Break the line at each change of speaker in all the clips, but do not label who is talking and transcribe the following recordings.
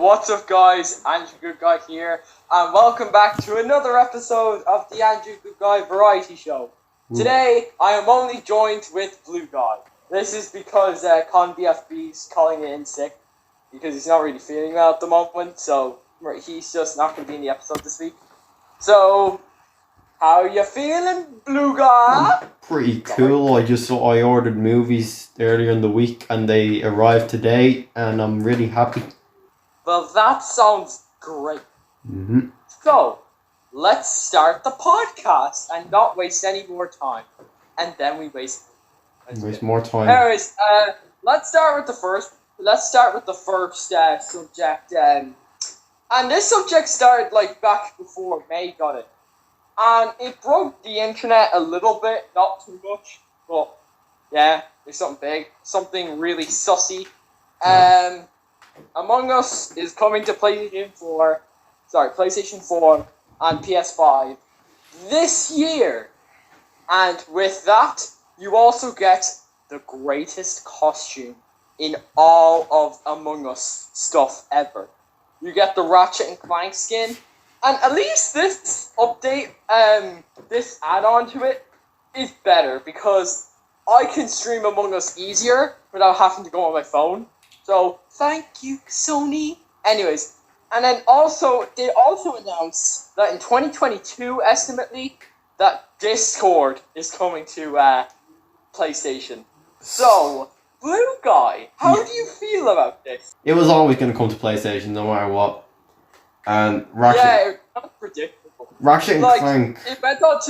What's up, guys? Andrew Goodguy here, and welcome back to another episode of the Andrew Goodguy Variety Show. Today, I am only joined with Blue Guy. This is because Con BFB's calling in sick because he's not really feeling well at the moment, so he's just not going to be in the episode this week. So, how you feeling, Blue Guy?
I'm pretty cool. I ordered movies earlier in the week and they arrived today, and I'm really happy.
Well, that sounds great. So, let's start the podcast and not waste any more time. And then we waste
more time.
Anyways, let's start with the first subject. And this subject started back before May got it. And it broke the internet a little bit, not too much, but yeah, there's something big, something really sussy. Among Us is coming to PlayStation 4 and PS5 this year. And with that, you also get the greatest costume in all of Among Us stuff ever. You get the Ratchet and Clank skin, and at least this update, this add-on to it, is better because I can stream Among Us easier without having to go on my phone. So, thank you, Sony. Anyways, and then they also announced that in 2022, estimately, that Discord is coming to PlayStation. So, Blue Guy, how do you feel about this?
It was always going to come to PlayStation, no matter what. And Ratchet.
Yeah, it was predictable.
Ratchet and Clank.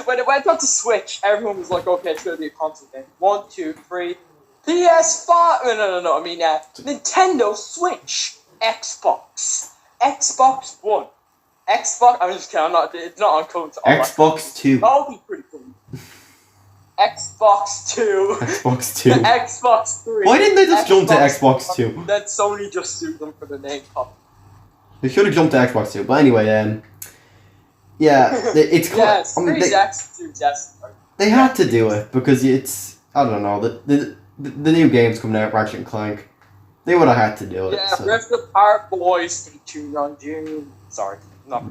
When it went on to Switch, everyone was like, okay, it's going to be a console game. 1, 2, 3. PS5. No. I mean, Nintendo Switch, Xbox One, Xbox. I'm just kidding. It's not on code.
Xbox 2.
That'll be pretty cool. Xbox 2.
Xbox 2.
Xbox 3.
Why didn't they just jump to Xbox 2?
Then Sony just sued them for the name copy.
They should have jumped to Xbox 2. But anyway, it's quite.
Yeah, it's pretty sexy.
They had to do it because it's. I don't know. The new game's coming out, Ratchet and Clank. They would have had to do it.
Yeah, Rift Apart, boys. Stay tuned on June. Sorry, not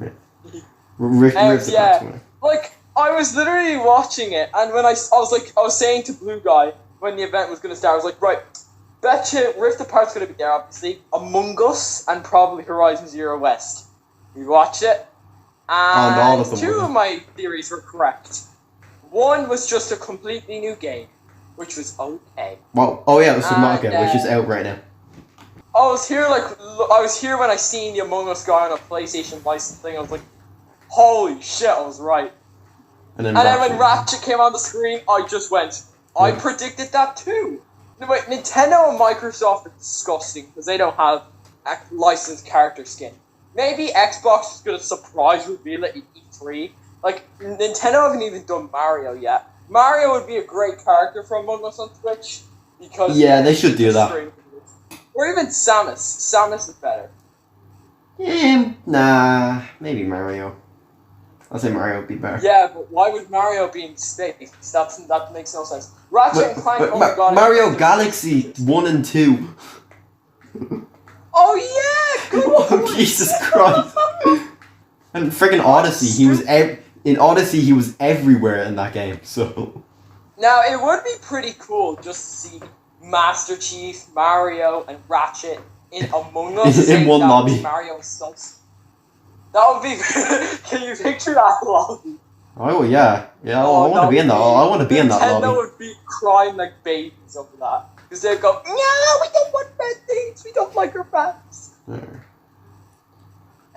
Rift Apart.
I was literally watching it, and when I was saying to Blue Guy when the event was gonna start, I was like, right, betcha Rift Apart's gonna be there, obviously. Among Us and probably Horizon Zero West. We watched it, and
all of them
two of my theories were correct. One was just a completely new game, which was okay.
Well, it was Subnautica, which is out right now.
I was here when I seen the Among Us guy on a PlayStation license thing. I was like, holy shit, I was right. And then when Ratchet came on the screen, I just went, I predicted that too. Wait, Nintendo and Microsoft are disgusting because they don't have a licensed character skin. Maybe Xbox is going to surprise reveal it in E3. Nintendo haven't even done Mario yet. Mario would be a great character for Among Us on Twitch because
they should do that.
Or even Samus. Samus is better.
Nah, maybe Mario. I'll say Mario would be better.
Yeah, but why would Mario be in space? That makes no sense. Ratchet and Clank.
Mario Galaxy 1 and 2.
Oh yeah, good one.
Jesus Christ! And friggin' Odyssey, in Odyssey, he was everywhere in that game, so.
Now, it would be pretty cool just to see Master Chief, Mario, and Ratchet in Among Us.
in one lobby.
Mario Sussy. That would be. Can you picture that lobby?
Oh, yeah. Yeah, I want to be in that. I want to be in that lobby.
Nintendo would be crying like babies over that. Because they'd go, no, we don't want bad things. We don't like our fans.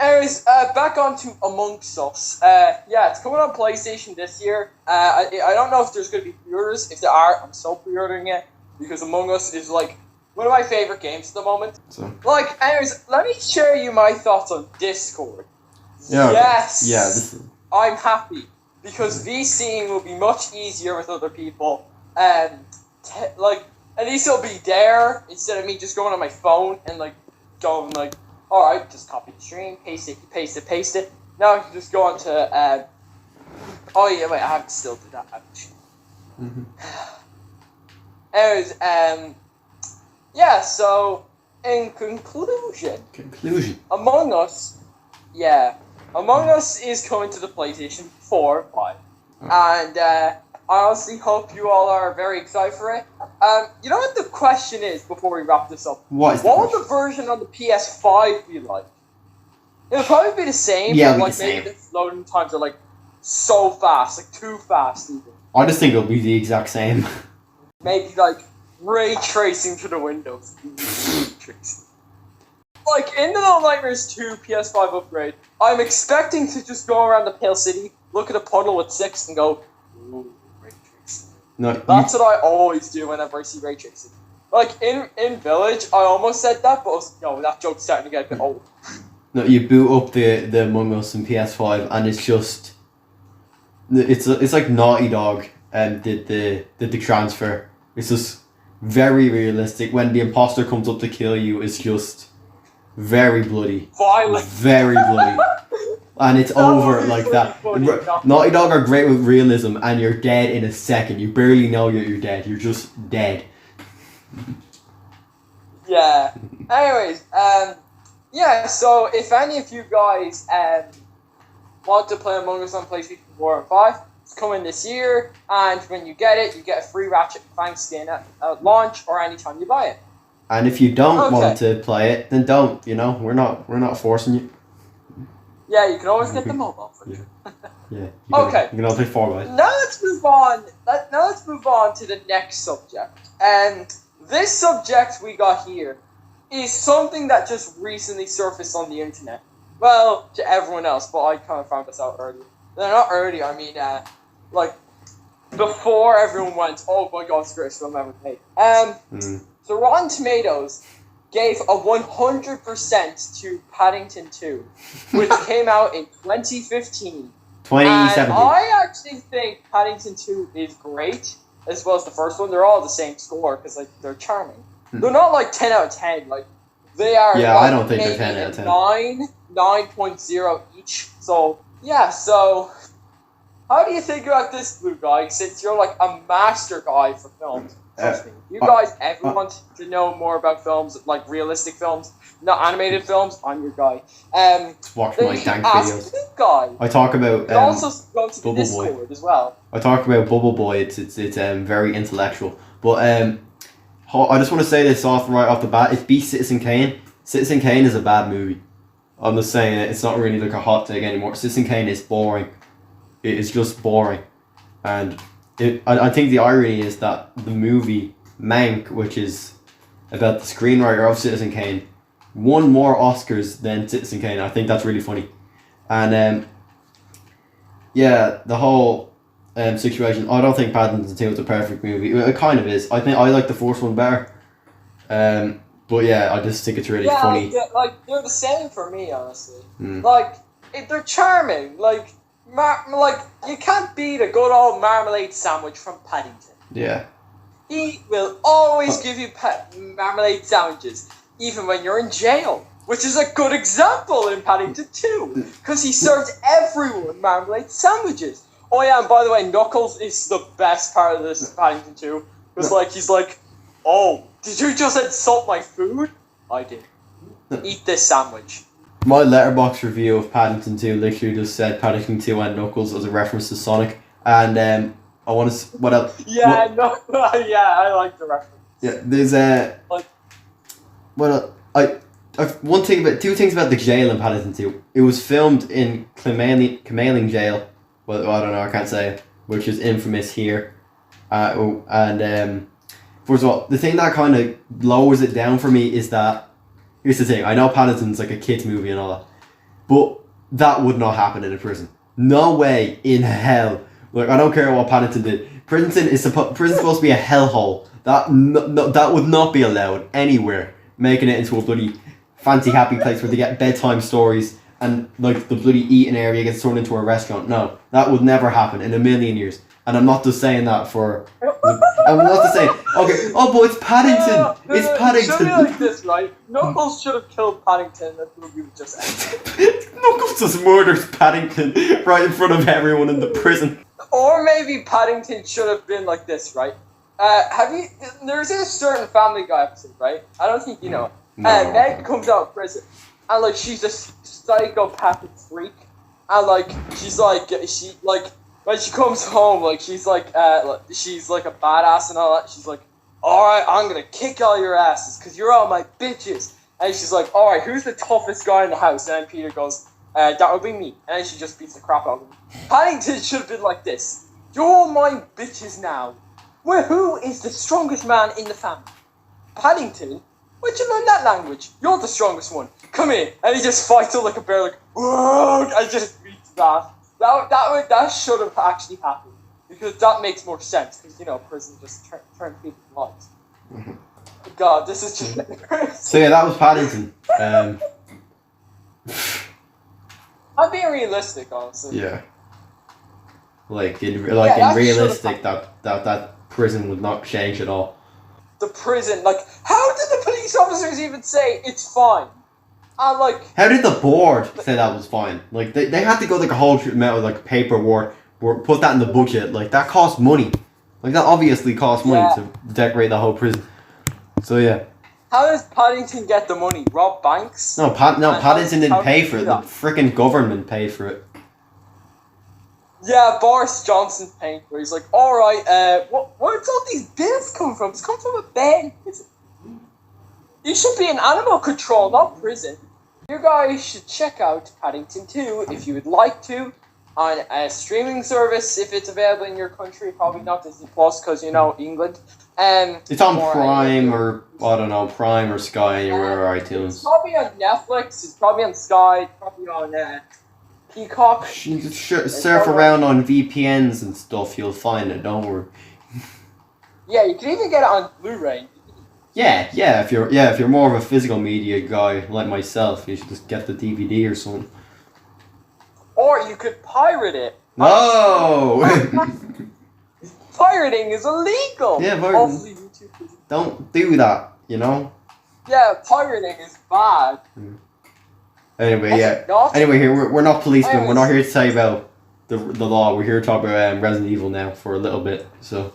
Anyways, back on to Amongst Us. It's coming on PlayStation this year. I don't know if there's going to be pre-orders. If there are, I'm so pre-ordering it. Because Among Us is, one of my favorite games at the moment.
So.
Anyways, let me share you my thoughts on Discord.
Yeah,
yes!
Okay. Yeah,
I'm happy. Because VCing will be much easier with other people. At least it'll be there, instead of me just going on my phone and, going, alright, just copy the stream, paste it. Now I can just go on to, I have to still do that. Anyways, so in conclusion, Among Us is coming to the PlayStation 4 5. And I honestly hope you all are very excited for it. You know what the question is before we wrap this up? What would the version on the PS5 be like? It'll probably be the same, but like maybe the loading times are like so fast, like too fast even.
I just think it'll be the exact same.
Maybe like ray tracing to the windows. Like in the Little Nightmares 2 PS5 upgrade, I'm expecting to just go around the Pale City, look at a puddle with 6 and go, ooh, ray tracing.
No,
that's what I always do whenever I see ray tracing. Like in Village, I almost said that, but that joke's starting to get a bit old.
No, you boot up the Among Us in PS5 and it's just it's like Naughty Dog did the transfer. It's just very realistic. When the imposter comes up to kill you, it's just very bloody.
Violent.
Very bloody. And it's over like that. Naughty Dog are great with realism and you're dead in a second. You barely know you're dead. You're just dead.
Yeah. Anyways, so if any of you guys want to play Among Us on PlayStation 4 and 5, it's coming this year, and when you get it, you get a free Ratchet & Clank skin at launch or anytime you buy it.
And if you don't want to play it, then don't, we're not forcing you.
Yeah, you can always get the mobile version.
Yeah.
You
can all play 4x.
Now let's move on. Now let's move on to the next subject. And this subject we got here is something that just recently surfaced on the internet. Well, to everyone else, but I kind of found this out earlier. No, not earlier, I mean, before everyone went, oh my god, it's the greatest film ever made. So Rotten Tomatoes gave a 100% to Paddington 2, which came out in 2015.
2017.
And I actually think Paddington 2 is great, as well as the first one. They're all the same score, because they're charming. They're not 10 out of 10, they are
I don't think they're 10 out of 10.
9.0 each. So, so how do you think about this, Blue Guy, since you're a master guy for films? Trust me. You guys ever want to know more about films, realistic films, not animated films? I'm your guy.
Watch my dank videos.
Blue Guy.
I talk about
you also go to the
Bubble
Discord
Boy
as well.
I talk about Bubble Boy. It's very intellectual, but I just want to say this right off the bat. It beats Citizen Kane. Citizen Kane is a bad movie. I'm just saying it. It's not really a hot take anymore. Citizen Kane is boring. It is just boring. And I think the irony is that the movie Mank, which is about the screenwriter of Citizen Kane, won more Oscars than Citizen Kane. I think that's really funny. And the whole situation. I don't think Paddington 2 is a perfect movie. It kind of is. I think I like the first one better. But I just think it's really funny.
They're the same for me, honestly. They're charming. You can't beat a good old marmalade sandwich from Paddington.
Yeah.
He will always give you marmalade sandwiches, even when you're in jail. Which is a good example in Paddington 2, because he served everyone marmalade sandwiches. Oh yeah, and by the way, Knuckles is the best part of this Paddington 2, because he's oh, did you just insult my food? I did. Eat this sandwich.
My letterbox review of Paddington 2 literally just said Paddington 2 and Knuckles as a reference to Sonic, and I want to. What else?
Yeah, I like the reference.
Yeah, there's two things about the jail in Paddington 2. It was filmed in Camaling Jail. Well, I don't know, I can't say it, which is infamous here. First of all, the thing that kind of lowers it down for me is that, here's the thing, I know Paddington's a kid's movie and all that, but that would not happen in a prison. No way in hell. I don't care what Paddington did. Prison's supposed to be a hellhole. That would not be allowed anywhere. Making it into a bloody fancy happy place where they get bedtime stories and the bloody eating area gets turned into a restaurant. No, that would never happen in a million years. And I'm not just saying that for. I'm not just saying. Okay. Oh, but it's Paddington. It's Paddington.
It should be like this, right? Knuckles should have killed Paddington. That movie would just end.
Knuckles just murders Paddington right in front of everyone in the prison.
Or maybe Paddington should have been like this, right? There's a certain Family Guy episode, right? I don't think you know.
No.
Meg comes out of prison, and like she's a psychopathic freak, and like she's like she like when she comes home, like she's like a badass and all that. She's like, all right, I'm gonna kick all your asses because you're all my bitches. And she's like, all right, who's the toughest guy in the house? And then Peter goes, that would be me. And then she just beats the crap out of him. Paddington should have been like this. You're my bitches now. Well, who is the strongest man in the family? Paddington? Where'd you learn that language? You're the strongest one. Come here. And he just fights her like a bear, like, whoa, and just beats that. That should have actually happened. Because that makes more sense. Because, you know, prison just turn people's lives.
Mm-hmm.
God, this is just crazy.
So yeah, that was Paddington.
I'm being realistic, honestly.
Yeah. Like in
that
realistic, that prison would not change at all.
The prison, like, how did the police officers even say it's fine? And like,
how did the board say that was fine? Like they had to go like a whole amount of like paperwork, put that in the budget. Like that cost money. Like that obviously cost money to decorate the whole prison. So yeah.
How does Paddington get the money? Rob banks?
No, Paddington didn't pay for it. The freaking government paid for it.
Yeah, Boris Johnson's paying for it. He's like, alright, where's all these bills come from? It's come from a bank. You should be in animal control, not prison. You guys should check out Paddington 2 if you would like to on a streaming service if it's available in your country. Probably not Disney Plus because, you know, England.
It's on Prime or, I don't know, Prime or Sky anywhere or iTunes.
It's probably on Netflix, it's probably on Sky, it's probably on Peacock.
You can surf around on VPNs and stuff, you'll find it, don't worry.
Yeah, you can even get it on Blu-ray.
Yeah, if you're more of a physical media guy like myself, you should just get the DVD or something.
Or you could pirate it.
No!
Pirating is illegal!
Yeah,
Hopefully YouTube isn't.
Don't do that, you know?
Yeah, pirating is bad.
Anyway, Anyway, here we're not policemen. We're not here to tell you about the law. We're here to talk about Resident Evil now for a little bit. So.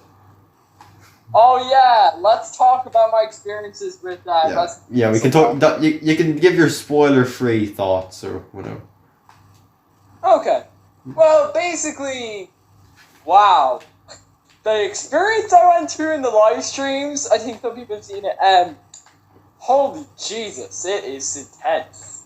Oh yeah, let's talk about my experiences with that.
Yeah, we can talk. You can give your spoiler-free thoughts or whatever.
Okay. Well, basically, wow. The experience I went through in the live streams, I think some people have seen it. Holy Jesus, it is intense.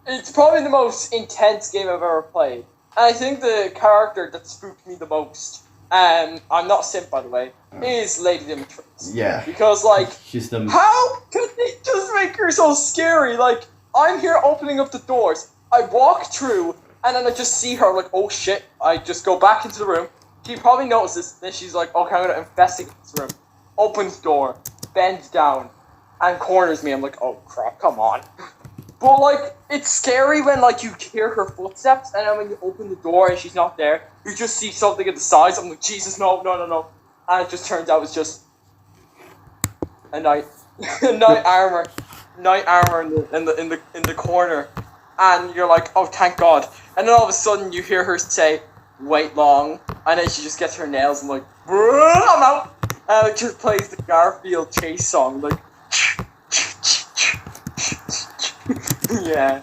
It's probably the most intense game I've ever played. And I think the character that spooked me the most, I'm not a simp by the way, is Lady Dimitrescu.
Yeah.
Because like,
she's the...
how could they just make her so scary? Like, I'm here opening up the doors, I walk through, and then I just see her, like, oh shit, I just go back into the room. She probably notices, then she's like, okay, I'm gonna investigate this room. Opens door, bends down, and corners me. I'm like, oh crap, come on. But like, it's scary when like you hear her footsteps, and then when you open the door and she's not there, you just see something at the sides. I'm like, Jesus, no. And it just turns out it's just a knight armor in the corner. And you're like, oh, thank God. And then all of a sudden you hear her say, wait long, and then she just gets her nails and like, I'm out. And it just plays the Garfield chase song, like, yeah.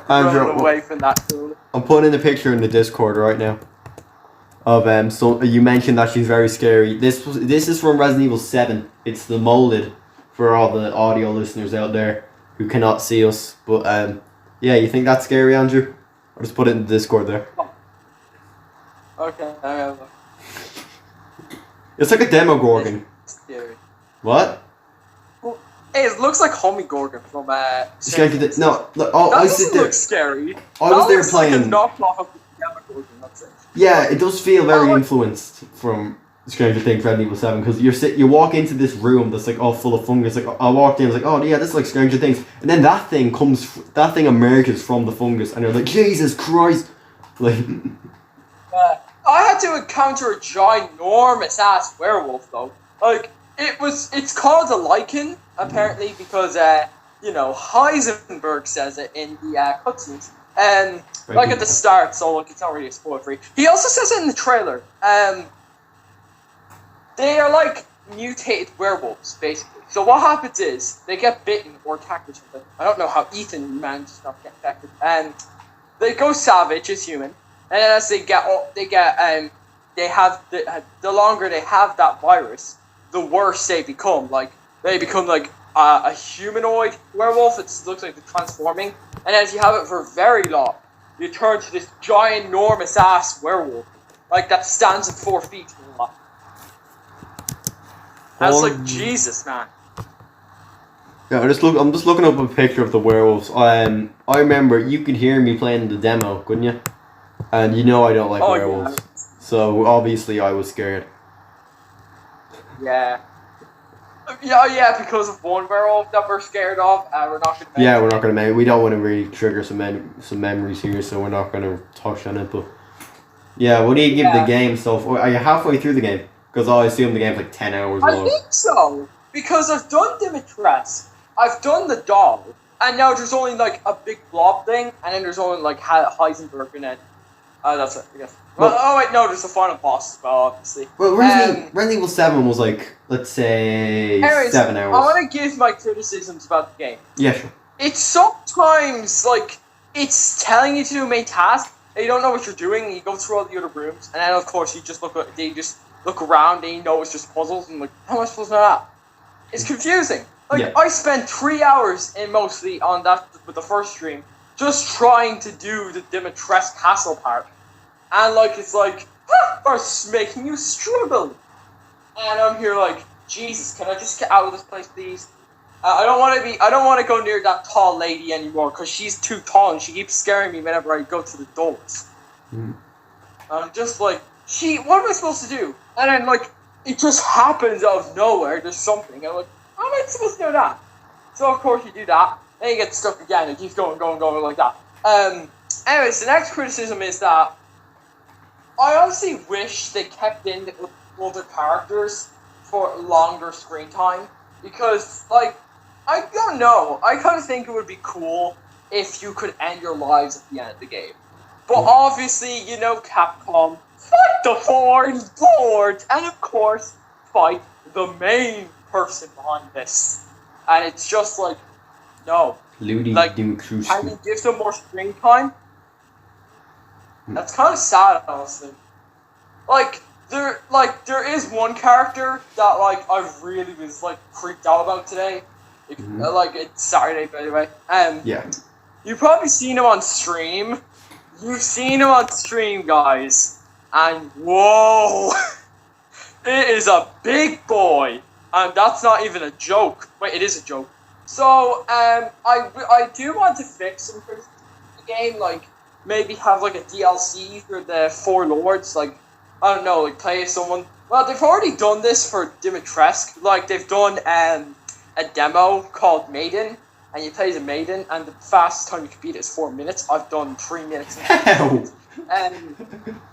Andrew,
running away from that tune.
I'm putting a picture in the Discord right now of so you mentioned that she's very scary. This is from Resident Evil 7. It's the molded for all the audio listeners out there who cannot see us. But yeah, you think that's scary, Andrew? I'll just put it in the Discord there.
Okay, I have a...
It's like a Demogorgon.
It's scary.
What?
Well, hey, it looks like Homie-Gorgon from
No, look,
that doesn't look scary.
I was there playing.
Like a knockoff of the Demogorgon, that's it.
Yeah, it does feel very influenced from Stranger Things Resident Evil 7 because you walk into this room that's like all full of fungus. Like I walked in, I was like, oh yeah, this is like Stranger Things, and then that thing emerges from the fungus, and you're like, Jesus Christ, like.
I had to encounter a ginormous ass werewolf though. Like it's called a lichen apparently because Heisenberg says it in the cutscenes. Like at the start, so like it's not really spoiler free. He also says it in the trailer. They are like mutated werewolves, basically. So what happens is they get bitten or attacked or something. I don't know how Ethan managed not to get affected. And they go savage as human, and then as the longer they have that virus, the worse they become. Like they become like a humanoid werewolf. It looks like they're transforming, and as you have it for very long, you turn to this giant, enormous ass werewolf, like that stands at 4 feet. That's like Jesus, man.
Yeah, I'm just looking up a picture of the werewolves. I remember you could hear me playing the demo, couldn't you? And you know I don't like werewolves, so obviously I was scared.
Yeah. Yeah, because of one werewolf that we're scared of, we're not gonna.
Yeah, we're not gonna. We don't want to really trigger some memories here, so we're not gonna touch on it. But yeah, what do you give the game so far? Are you halfway through the game? Because I assume the game's like 10 hours long.
I think so, because I've done Dimitrescu, I've done the doll, and now there's only like a big blob thing, and then there's only like Heisenberg and then that's it, I guess. Well, wait, no, there's the final boss as well, obviously.
Well, Resident Evil 7 was like, let's say,
anyways,
7 hours.
I want to give my criticisms about the game.
Yeah, sure.
It's sometimes, like, it's telling you to do a main task, and you don't know what you're doing, and you go through all the other rooms, and then of course you just look around, and you know it's just puzzles, and like, how am I supposed to know that? It's confusing. Like, I spent 3 hours mostly on that with the first stream, just trying to do the Dimitrescu castle part. And like, it's like, first making you struggle. And I'm here like, Jesus, can I just get out of this place, please? I don't want to go near that tall lady anymore, because she's too tall, and she keeps scaring me whenever I go to the doors. I'm just like, what am I supposed to do? And then like, it just happens out of nowhere, there's something, I'm like, how am I supposed to do that? So of course you do that, then you get stuck again, it keeps going like that. Anyways, the next criticism is that I honestly wish they kept in the other characters for longer screen time, because, like, I don't know, I kind of think it would be cool if you could end your lives at the end of the game. But obviously, you know, Capcom, fight the four lords, and of course, fight the main person behind this. And it's just like, no. Like, can you give them more screen time? That's kind of sad, honestly. Like, there is one character that, like, I really was, like, freaked out about today. Like, it's Saturday, by the way.
Yeah.
You've probably seen him on stream. You've seen him on stream, guys. And, whoa! It is a big boy! And that's not even a joke. Wait, it is a joke. So, I do want to fix some things in the game, like, maybe have, like, a DLC for the Four Lords, like, I don't know, like, play as someone. Well, they've already done this for Dimitrescu. Like, they've done a demo called Maiden, and you play as a maiden, and the fastest time you can beat it is 4 minutes. I've done 3 minutes.
How?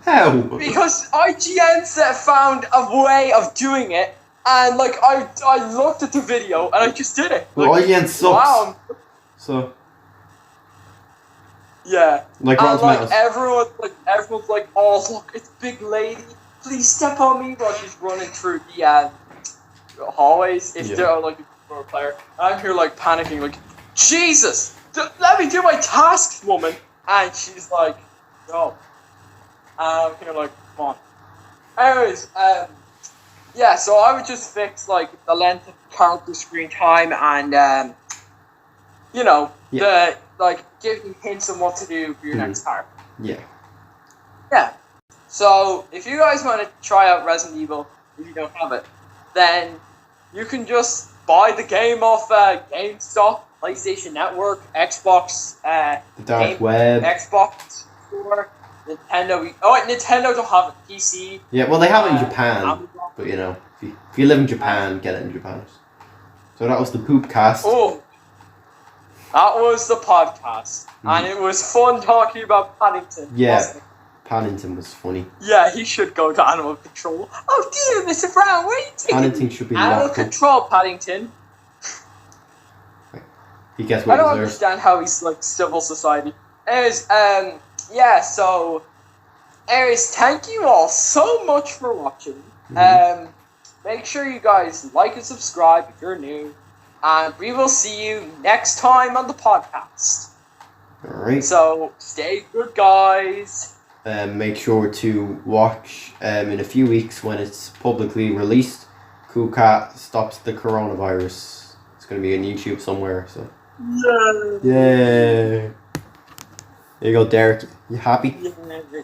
How?
Because IGN found a way of doing it, and, like, I looked at the video, and I just did it.
Well,
like,
IGN sucks.
Wow.
So...
Yeah,
like
and like everyone's like, oh look, it's big lady, please step on me, while she's running through the hallways. If they're like a pro player, I'm here like panicking, like, Jesus, let me do my tasks, woman. And she's like, no. I'm here like, come on. Anyways, yeah, so I would just fix like the length of character screen time and you know, like, give you hints on what to do for your next part.
Yeah.
Yeah. So, if you guys want to try out Resident Evil, if you don't have it, then you can just buy the game off GameStop, PlayStation Network, Xbox,
the dark web,
Xbox Store, Nintendo. Oh wait, Nintendo don't have it. PC.
Yeah, well they have it in Japan, Amazon. But you know, if you live in Japan, get it in Japan. So that was the Poopcast.
Oh. That was the podcast, and it was fun talking about Paddington.
Yeah, Paddington was funny.
Yeah, he should go to Animal Control. Oh dear, Mr. Brown, where are you taking
Paddington should be
Animal Control, Paddington.
He gets what
I don't
he deserves.
understand how he's like civil society. Anyways, yeah, so, anyways, thank you all so much for watching. make sure you guys like and subscribe if you're new. And we will see you next time on the podcast.
Alright.
So, stay good, guys.
Make sure to watch in a few weeks when it's publicly released. Cool Cat stops the coronavirus. It's going to be on YouTube somewhere. So.
Yeah.
Yay! There you go, Derek. You happy?
Yeah.